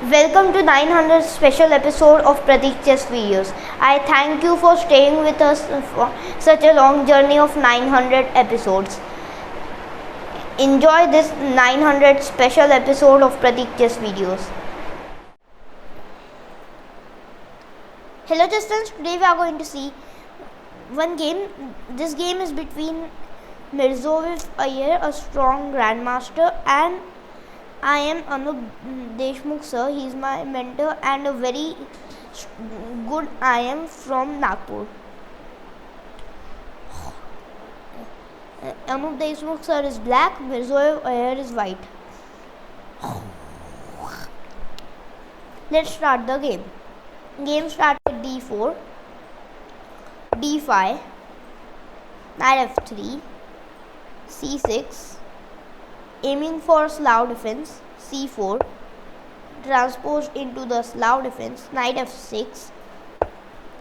Welcome to 900 special episode of Pratik Chess Videos. I thank you for staying with us for such a long journey of 900 episodes. Enjoy this 900 special episode of Pratik Chess Videos. Hello chess, today we are going to see one game. This game is between Mirsoev Ayer, a strong grandmaster, and I am Anup Deshmukh sir. He is my mentor and a very good I am from Nagpur. Anup Deshmukh sir is black, Mirsoev Ayer is white. Let's start the game. Game starts with d4, d5, knight f3, c6, aiming for Slav defense, c4, transposed into the Slav defense, knight f6,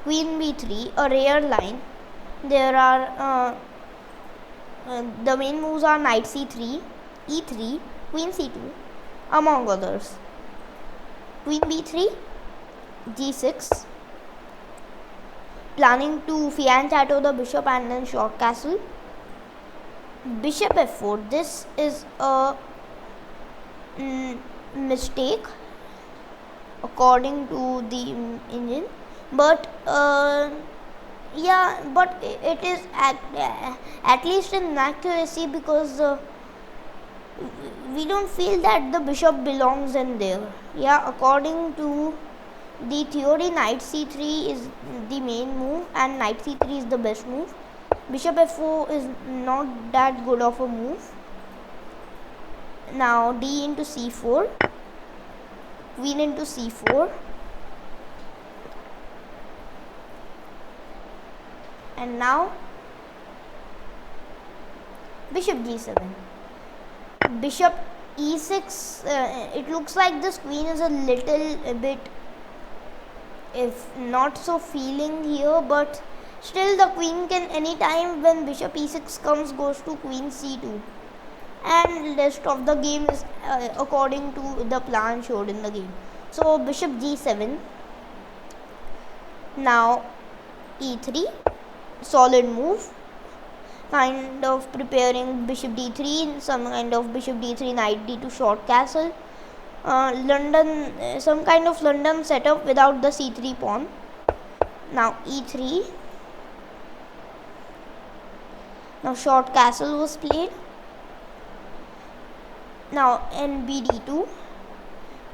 queen b3, a rare line. There are the main moves are knight c3, e3, queen c2, among others. Queen b3, g6, planning to fianchetto the bishop and then short castle. Bishop f4. This is a mistake according to the engine, but but it is at least in accuracy, because we don't feel that the bishop belongs in there. According to the theory, knight c3 is the main move and knight c3 is the best move. Bishop f4 is not that good of a move. Now d into c4, queen into c4, and now bishop g7. Bishop e6, it looks like this queen is a little bit, if not so feeling here, but still the queen can anytime when bishop e6 comes goes to queen c2, and rest of the game is according to the plan showed in the game. So bishop g7, now e3, solid move, kind of preparing bishop d3, some kind of bishop d3, knight d2, short castle, some kind of London setup without the c3 pawn. Now e3, now short castle was played. Now nbd2,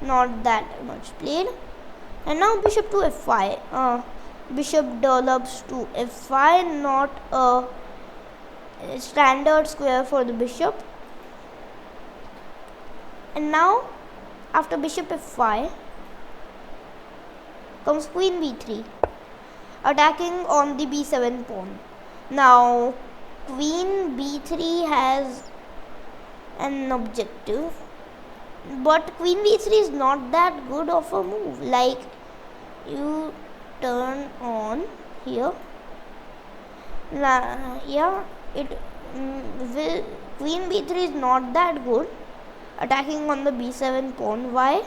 not that much played, and now bishop to f5. Bishop develops to f5, not a standard square for the bishop. And now after bishop f5 comes queen b3, attacking on the b7 pawn. Now queen b3 has an objective, but queen b3 is not that good of a move. Like, you turn on here, queen b3 is not that good attacking on the b7 pawn. Why?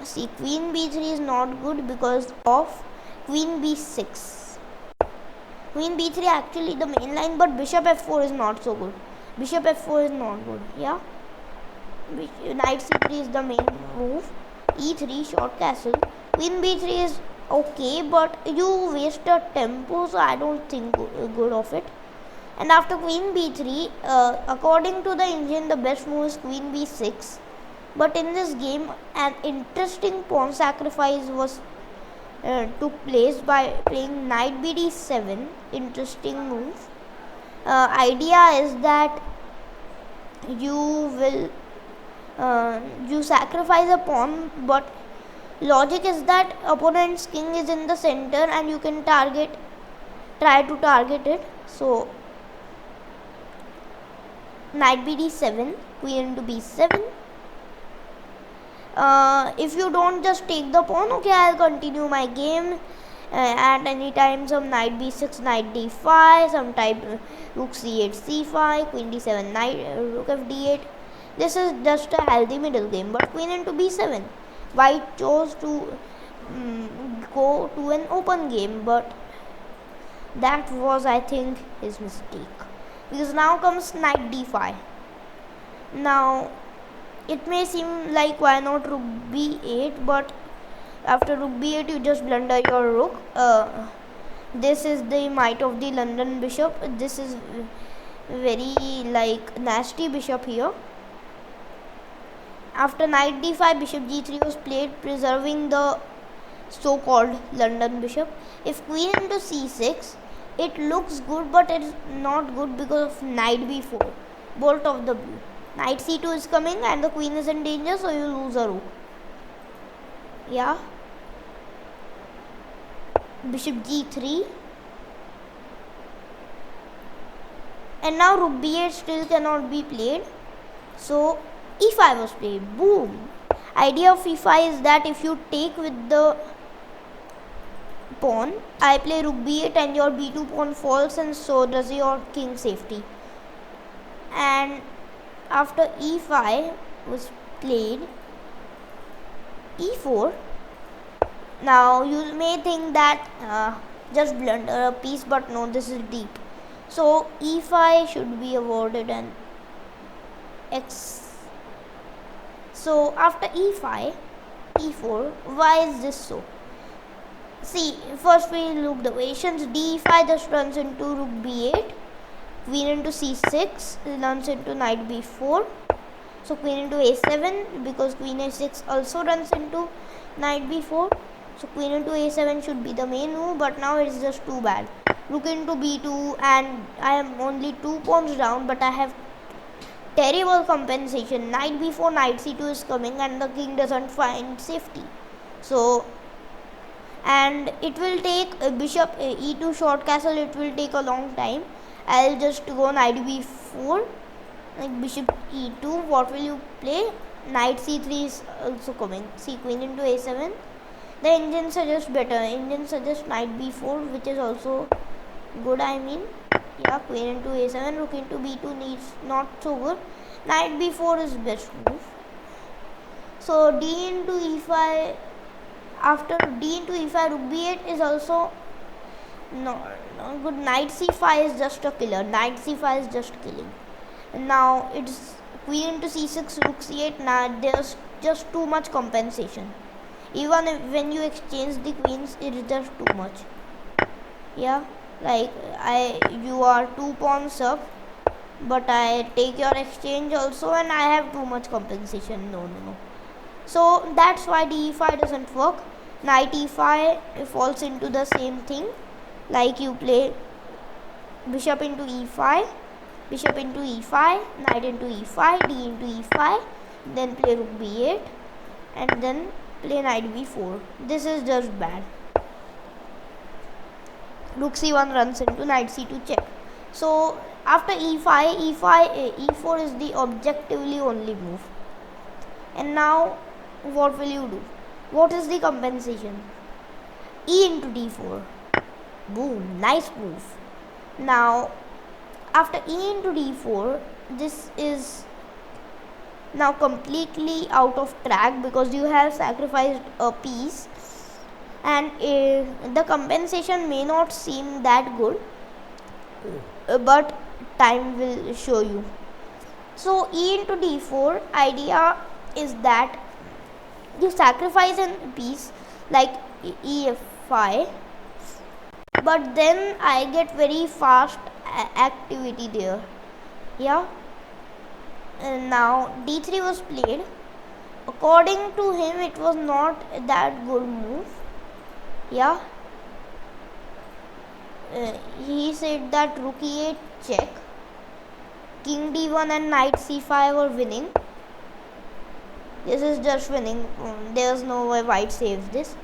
See, queen b3 is not good because of queen b6. Queen b3 actually the main line, but bishop f4 is not so good. Bishop f4 is not good. Knight c3 is the main move. e3, short castle. Queen b3 is okay, but you waste a tempo, so I don't think good of it. And after queen b3, according to the engine, the best move is queen b6. But in this game, an interesting pawn sacrifice was took place by playing knight bd7. Interesting move. Idea is that you will you sacrifice a pawn, but logic is that opponent's king is in the center and you can try to target it. So knight bd7, queen into b7. If you don't just take the pawn, okay, I'll continue my game. At any time, some knight b6, knight d5, some type rook c8, c5, queen d7, knight rook f d8, This is just a healthy middle game. But queen into b7. White chose to go to an open game, but that was, I think, his mistake. Because now comes knight d5. Now, it may seem like why not rook b8, but after rook b8 you just blunder your rook. This is the might of the London bishop. This is very like nasty bishop here. After knight d5, bishop g3 was played, preserving the so-called London bishop. If queen into c6, it looks good, but it's not good because of knight b4, bolt of the blue. Knight c2 is coming and the queen is in danger, so you lose a rook. Yeah. Bishop g3. And now rook b8 still cannot be played. So e5 was played. Boom. Idea of e5 is that if you take with the pawn, I play rook b8 and your b2 pawn falls, and so does your king safety. And after e5 was played, e4. Now you may think that just blunder a piece, but no, this is deep. So e5 should be awarded an X. So after e5, e4, why is this so? See, first we look the variations. d5 just runs into rook b8. Queen into c6 runs into knight b4. So queen into a7, because queen a6 also runs into knight b4. So queen into a7 should be the main move, but now it's just too bad. Rook into b2, and I am only 2 pawns down, but I have terrible compensation. Knight b4, knight c2 is coming, and the king doesn't find safety. So, and it will take bishop e2 short castle, it will take a long time. I'll just go knight b4, like bishop e2. What will you play? Knight c3 is also coming. See, queen into a7. The engine suggests better. Engine suggests knight b4, which is also good. I mean, yeah, queen into a7, rook into b2 needs not so good. Knight b4 is best move. So d into e5. After d into e5, rook b8 is also not good. Knight c5 is just a killer. Knight c5 is just killing. And now it's queen into c6, rook c8. Now there's just too much compensation. Even if, when you exchange the queens, it is just too much. Yeah, like you are 2 pawns up, but I take your exchange also, and I have too much compensation. No. So that's why d5 doesn't work. Knight e5 falls into the same thing. Like you play bishop into e5, bishop into e5, knight into e5, d into e5, then play rook b8, and then play knight b4. This is just bad. Rook c1 runs into knight c2 check. So after e5, e4 is the objectively only move. And now what will you do? What is the compensation? E into d4. Boom, nice move. Now after e into d4, this is now completely out of track because you have sacrificed a piece, and the compensation may not seem that good, but time will show you. So e into d4 idea is that you sacrifice a piece like e5, but then I get very fast activity there. Yeah. And now d3 was played. According to him, it was not that good move. Yeah. He said that rook e8 check, king d1 and knight c5 were winning. This is just winning. There's no way white saves this.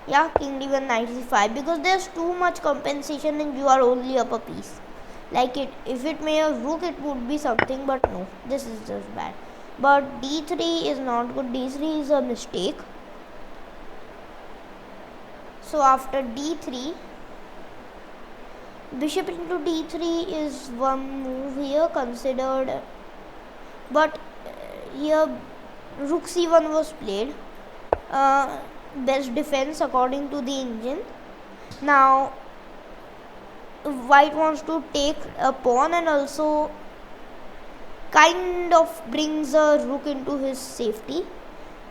Yeah, king d1, knight c5, because there's too much compensation and you are only up a piece. Like if it may have rook, it would be something, but no, this is just bad. But d3 is not good. d3 is a mistake. So after d3, bishop into d3 is one move here considered, but here rook c1 was played. Best defense according to the engine. Now white wants to take a pawn and also kind of brings a rook into his safety,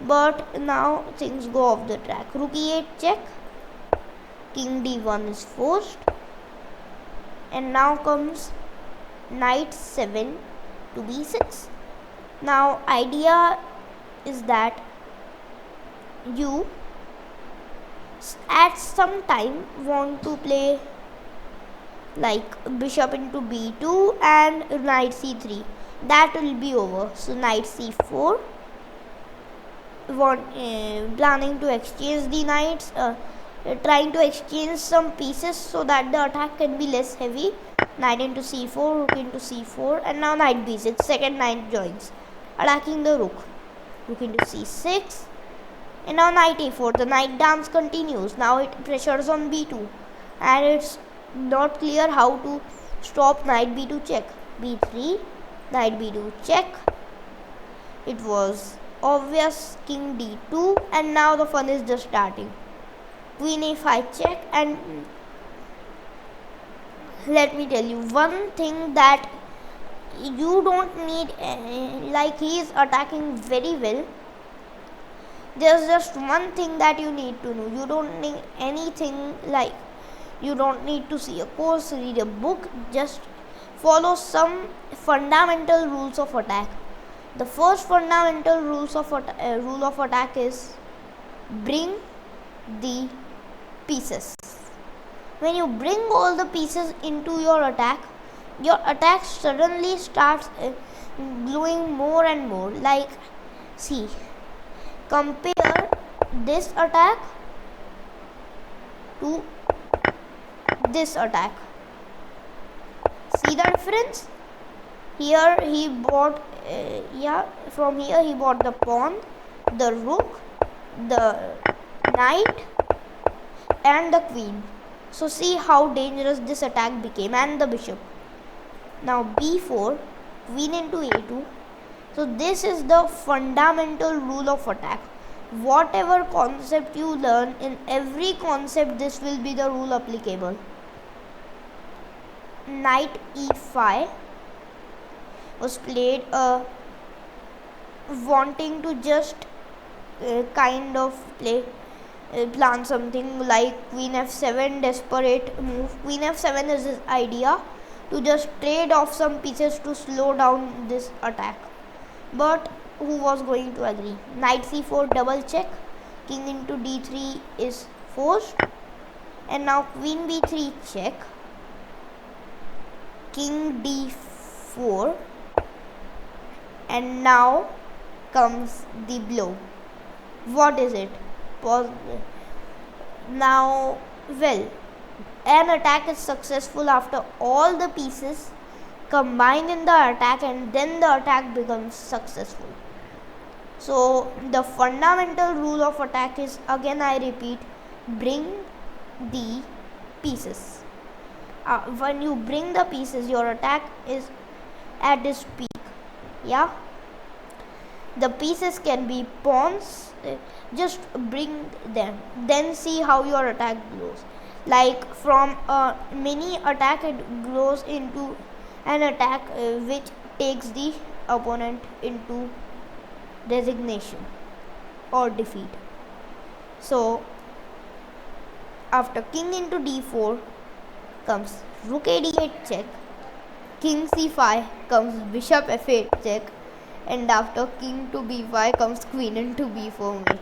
but now things go off the track. Rook e8 check, king d1 is forced, and now comes knight 7 to b6. Now idea is that you at some time want to play like bishop into b2 and knight c3. That will be over. So knight c4, planning to exchange the knights, trying to exchange some pieces so that the attack can be less heavy. Knight into c4, rook into c4, and now knight b6. Second knight joins, attacking the rook. Rook into c6, and now knight a4. The knight dance continues. Now it pressures on b2, and it's not clear how to stop knight b2 check. b3, knight b2 check. It was obvious. King d2, and now the fun is just starting. Queen a5 check, and let me tell you one thing that you don't need, like he is attacking very well. There's just one thing that you need to know. You don't need anything, like you don't need to see a course, read a book, just follow some fundamental rules of attack. The first fundamental rule of attack is bring the pieces. When you bring all the pieces into your attack suddenly starts glowing more and more. Like, see, compare this attack to this attack. See the difference? Here he bought, from here he bought the pawn, the rook, the knight, and the queen. So see how dangerous this attack became, and the bishop. Now b4, queen into a2. So this is the fundamental rule of attack. Whatever concept you learn, in every concept this will be the rule applicable. Knight e5 was played, wanting to just kind of plan something like queen f7, desperate move. Queen f7 is his idea, to just trade off some pieces to slow down this attack. But who was going to agree? Knight c4 double check, king into d3 is forced, and now queen b3 check, king d4, and now comes the blow. What is it? Pause. Now, well, an attack is successful after all the pieces combine in the attack, and then the attack becomes successful. So the fundamental rule of attack is, again I repeat, bring the pieces. When you bring the pieces, your attack is at its peak. Yeah, the pieces can be pawns, just bring them, then see how your attack grows. Like from a mini attack, it grows into an attack which takes the opponent into resignation or defeat. So after king into d4 comes rook a d8 check, king c5 comes bishop f8 check, and after king to b5 comes queen into b4 mate.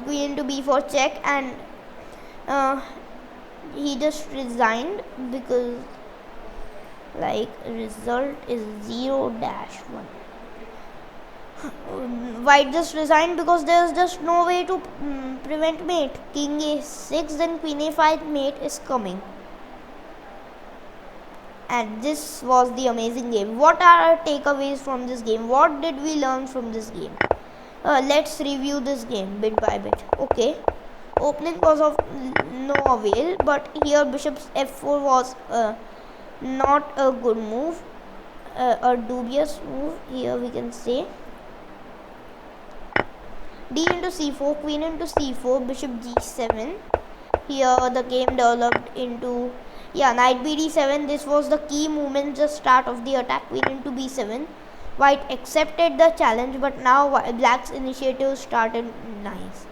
Queen into b4 check, and he just resigned because like result is 0-1. White just resigned because there is just no way to prevent mate. King a6, then queen a5 mate is coming. And this was the amazing game. What are our takeaways from this game? What did we learn from this game? Let's review this game bit by bit. Okay, opening was of no avail, but here bishop f4 was not a good move. a dubious move here, we can say. D into c4, queen into c4, bishop g7. Here the game developed into knight bd7. This was the key movement, the start of the attack. Queen into b7. White accepted the challenge, but now black's initiative started nice.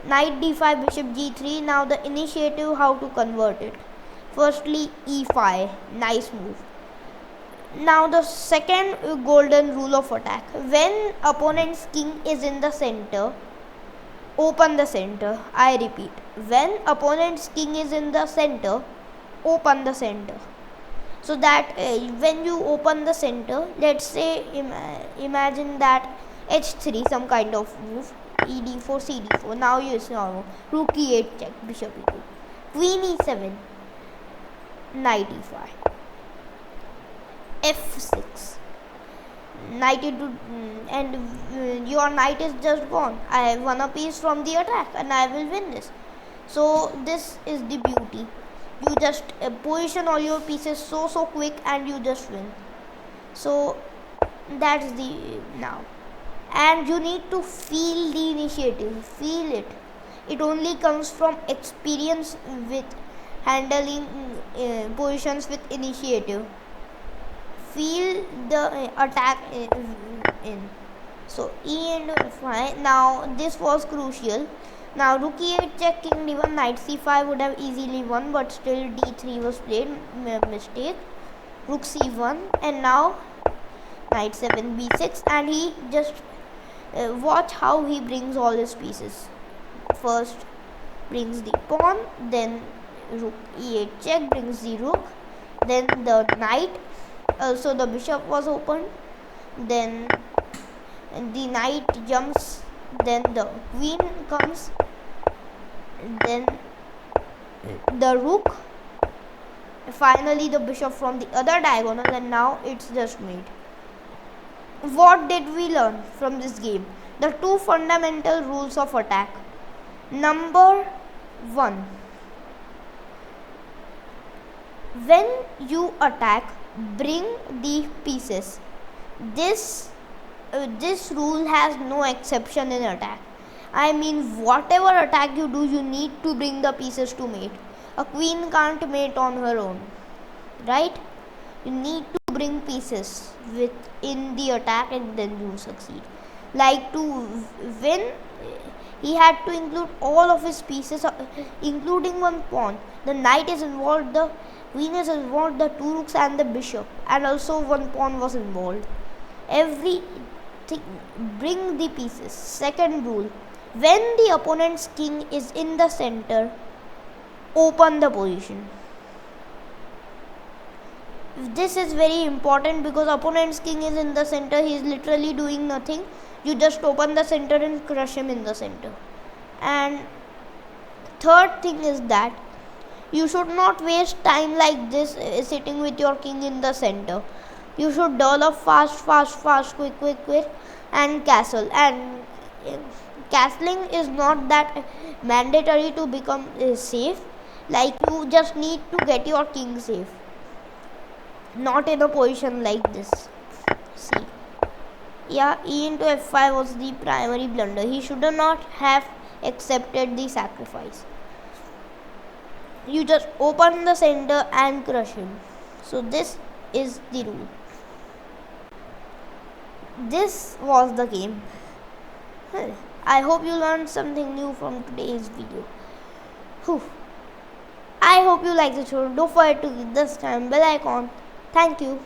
Knight d5, bishop g3. Now the initiative, how to convert it. Firstly e5, nice move. Now the second golden rule of attack: when opponent's king is in the center, open the center. I repeat, when opponent's king is in the center, open the center. So that when you open the center, let's say imagine that h3, some kind of move, ed4, cd4. Now you know, rook e8 check, bishop e2, queen e7, knight e5, f6, knight into, and your knight is just gone. I have won a piece from the attack and I will win this. So this is the beauty. You just position all your pieces so quick and you just win. So that's the now. And you need to feel the initiative. Feel it. It only comes from experience with handling positions with initiative. Feel the attack in. So e into f5. Now this was crucial. Now rook e8 check, king d1, knight c5 would have easily won, but still d3 was played, mistake. Rook c1, and now knight 7 b6, and he just watch how he brings all his pieces. First brings the pawn, then rook e8 check brings the rook, then the knight, also the bishop was opened, then the knight jumps, then the queen comes, then the rook, finally the bishop from the other diagonal, and now it's just made. What did we learn from this game? The two fundamental rules of attack. Number 1, when you attack, bring the pieces. This rule has no exception in attack. I mean, whatever attack you do, you need to bring the pieces to mate. A queen can't mate on her own, right? You need to bring pieces within the attack and then you succeed. Like to win, he had to include all of his pieces, including one pawn. The knight is involved, the queen is involved, the two rooks and the bishop, and also one pawn was involved. Everything, bring the pieces. Second rule, when the opponent's king is in the center, open the position. This is very important because opponent's king is in the center, he is literally doing nothing. You just open the center and crush him in the center. And third thing is that you should not waste time like this sitting with your king in the center. You should develop fast, quick, and castle. And castling is not that mandatory to become safe. Like, you just need to get your king safe, not in a position like this. See, yeah, e into f5 was the primary blunder. He should not have accepted the sacrifice. You just open the center and crush him. So this is the rule. This was the game. I hope you learned something new from today's video. I hope you liked the show. Don't forget to hit the bell icon. Thank you.